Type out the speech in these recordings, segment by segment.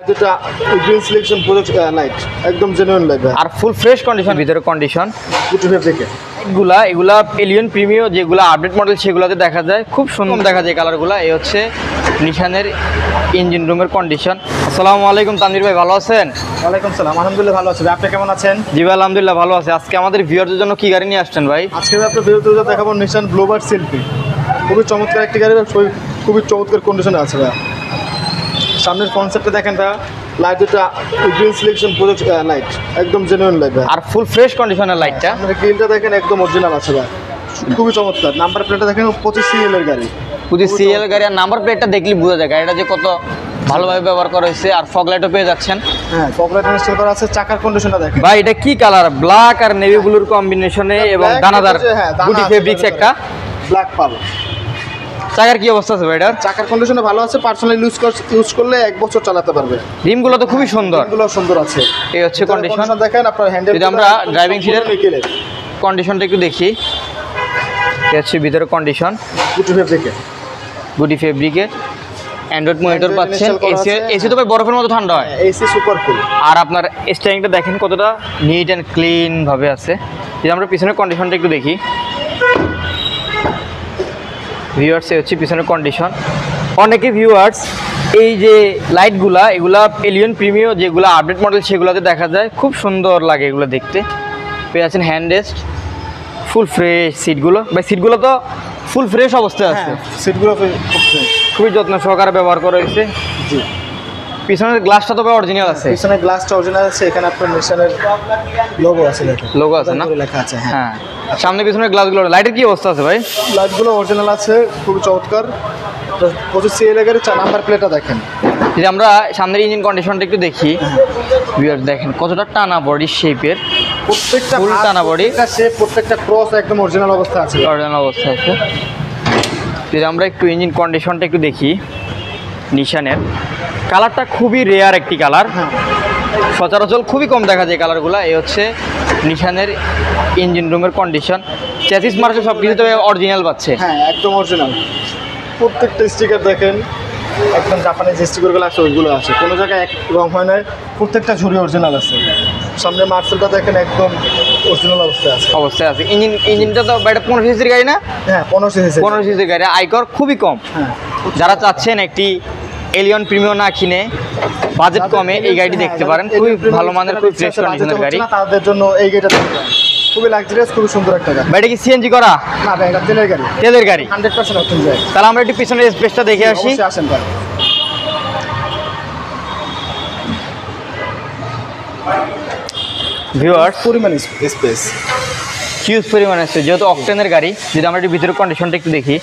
যেটা green selection project light একদম genuine light আর full fresh condition, ভিতরে কন্ডিশন গুটি ফেব্রিকে এগুলা এলিয়ন প্রিমিও যেগুলো আপডেট মডেল সেগুলোতে দেখা যায়, খুব সুন্দর দেখা যায় কালারগুলো। এই হচ্ছে নিশানের ইঞ্জিন রুমের কন্ডিশন। আসসালামু আলাইকুম তানভীর ভাই, ভালো আছেন? ওয়ালাইকুম সালাম, আলহামদুলিল্লাহ ভালো আছি। আপনি কেমন আছেন? জি ভাই আলহামদুলিল্লাহ ভালো আছে। আজকে আমাদের ভিউয়ারদের জন্য কি গাড়ি নিয়ে আসছেন ভাই? আজকে আপনার ভিডিওতে দেখাবো নিশান ব্লুবার্ড শিল্পী। খুবই চমৎকার একটি গাড়ি, খুবই চমৎকার কন্ডিশনে আছে ভাই। সামনের কনসেপ্টটা দেখেন ভাই, লাইট যেটা গ্রিন সিলেকশন প্রজেক্ট লাইট একদম জেনুইন লাইট ভাই। আর ফুল ফ্রেশ কন্ডিশনের লাইটটা, আপনার গ্রিলটা দেখেন একদম অরিজিনাল আছে ভাই, খুবই চমৎকার। নাম্বার প্লেটটা দেখেন 25 সিএল এর গাড়ি, 25 সিএল গাড়ি। আর নাম্বার প্লেটটা দেখলে বোঝা যায় গাড়িটা যে কত ভালোভাবে ব্যবহার করা হয়েছে। আর ফগ লাইটও পেয়ে যাচ্ছেন। হ্যাঁ, ফগ লাইট ইনস্টল করা আছে। চাকার কন্ডিশনটা দেখেন ভাই, এটা কি কালার? ব্ল্যাক আর নেভি ব্লুর কম্বিনেশনে এবং দানাদার গুটি ফেব্রিক্স একটা ব্ল্যাক পাল। চাকার কি অবস্থা আছে ভাই? এটার চাকার কন্ডিশনে ভালো আছে, পার্সোনালি ইউজ করলে 1 বছর চালাতে পারবে। রিমগুলো তো খুবই সুন্দর, রিমগুলো সুন্দর আছে। এই হচ্ছে কন্ডিশন দেখেন। আপনার হ্যান্ডেল যদি আমরা ড্রাইভিং সিটের কন্ডিশনটা একটু দেখি, এই হচ্ছে ভিতরে কন্ডিশন গুটি ফেব্রিকে অ্যান্ড্রয়েড মনিটর পাচ্ছেন। এসি তো ভাই বরফের মতো ঠান্ডা হয়। AC super cool. আর আপনার স্টিয়ারিংটা দেখেন কতটা নিট অ্যান্ড ক্লিন ভাবে আছে। যদি আমরা পিছনের কন্ডিশনটা একটু দেখি, ভিউয়ার্স এই হচ্ছে পিছনের কন্ডিশন। অনেকে ভিউয়ার্স এই যে লাইটগুলা এগুলা এলিয়ন প্রিমিও যেগুলো আপডেট মডেল সেগুলোতে দেখা যায়, খুব সুন্দর লাগে এগুলো দেখতে। পেয়ে আছেন হ্যান্ড রেস্ট, ফুল ফ্রেশ সিটগুলো। ভাই সিটগুলো তো ফুল ফ্রেশ অবস্থায় আছে। সিটগুলো খুবই যত্ন সহকারে ব্যবহার করা হয়েছে। জি, পিছনের গ্লাসটা তো ভাই অরিজিনাল আছে। পিছনের গ্লাসটা অরিজিনাল আছে। এখানে আপনার নিশানের লোগো আছে, দেখেন লোগো আছে না, লেখা আছে। হ্যাঁ, সামনে পিছনের গ্লাসগুলো। লাইটের কি অবস্থা আছে ভাই? লাইটগুলো অরিজিনাল আছে, খুবই চমৎকার। 25 সিএল এর গাড়ি। নাম্বার প্লেটটা দেখেন। যদি আমরা সামনের ইঞ্জিন কন্ডিশনটা একটু দেখি, ভিউয়ার্স দেখেন কতটা টানা বডি শেপের, প্রত্যেকটা ফুল টানা বডি, প্রত্যেকটা ক্রস একদম অরিজিনাল অবস্থা আছে। অরিজিনাল অবস্থা আছে। যদি আমরা একটু ইঞ্জিন কন্ডিশনটা একটু দেখি, নিশানের কালারটা খুবই রেয়ার একটি কালার, সচরাচর খুবই কম দেখা যায় কালারগুলো। এই হচ্ছে নিশানের ইঞ্জিন রুমের কন্ডিশন। চ্যাসিস মার্কে সব কিছু তো অরিজিনাল পাচ্ছে। হ্যাঁ, একদম অরিজিনাল। প্রত্যেকটা স্টিকার দেখেন একদম জাপানিজ স্টিকারগুলো আছে, ওইগুলো আছে, কোনো জায়গায় এক রং হয় না। প্রত্যেকটা ঝুড়ি অরিজিনাল আছে। সামনে মার্সেলটা দেখেন একদম অরিজিনাল অবস্থায় আছে। ইঞ্জিনটা তো এটা 15 সিসির গাড়ি না? হ্যাঁ, 15 সিসির গাড়ি। আয়কর খুবই কম। হ্যাঁ, যারা চাচ্ছেন একটি এলিয়ন প্রিমিয়াম না কিনে বাজেট কমে এই গাড়িটি দেখতে পারেন। খুবই ভালো মানের, খুবই ফ্রেশ কন্ডিশনের গাড়ি। তাদের জন্য এই গাড়িটা দেখতে পারেন। খুবই লাক্সারিয়াস, খুবই সুন্দর একটা গাড়ি। এটা কি সিএনজি করা? না ভাই, এটা তেলের গাড়ি। তেলের গাড়ি 100% অপশন যায়। তাহলে আমরা একটু পিছনের স্পেসটা দেখে আসি। আসেন ভাই। ভিউয়ার্স পরিমাণ স্পেস হিউজ পরিমাণ আছে, যেহেতু অকটেনের গাড়ি। যদি আমরা একটু ভিতরের কন্ডিশনটা একটু দেখি,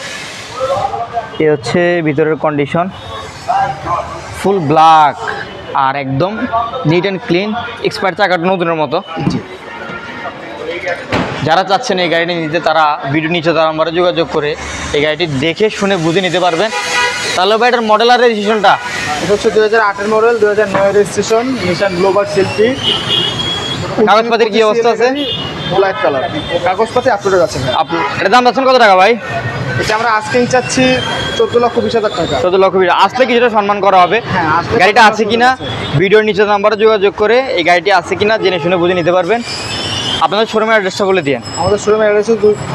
এ হচ্ছে ভিতরের কন্ডিশন, ফুল ব্ল্যাক আর একদম নিট অ্যান্ড ক্লিন। এক্সপায়ার চাকাটা নতুনের মতো। যারা চাচ্ছেন এই গাড়িটি নিতে, তারা ভিডিও নিচে তারা আমরা যোগাযোগ করে এই গাড়িটি দেখে শুনে বুঝে নিতে পারবেন। তাহলে ভাই এটার মডেল আর রেজিস্ট্রেশনটা? এটা হচ্ছে 2008 মডেল, 2009 রেজিস্ট্রেশন, নিশান ব্লুবার্ড শিল্পী। কাগজপাতির কি অবস্থা আছে? ব্ল্যাক কালার কাগজপাতি আপলোডেড আছে। এটার দাম যাচ্ছেন কত টাকা ভাই? এটা আমরা আজকেই চাচ্ছি 14,20,000 টাকা। 14,20,000 আসলে কিছুটা সম্মান করা হবে। হ্যাঁ, গাড়িটা আছে কিনা ভিডিওর নিচে নাম্বারে যোগাযোগ করে এই গাড়িটি আছে কিনা জেনে শুনে বুঝে নিতে পারবেন। আপনাদের শোরুমের অ্যাড্রেসটা বলে দিন। আমাদের শোরুমের অ্যাড্রেস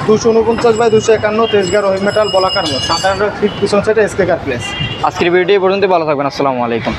249/251 তেজগাঁ রহিম মেটাল বলাকার মোড়, 57 ফিট পিছন সাইডে এসকে কার প্লেস। আজকের ভিডিওটি পর্যন্ত ভালো থাকবেন। আসসালামু আলাইকুম।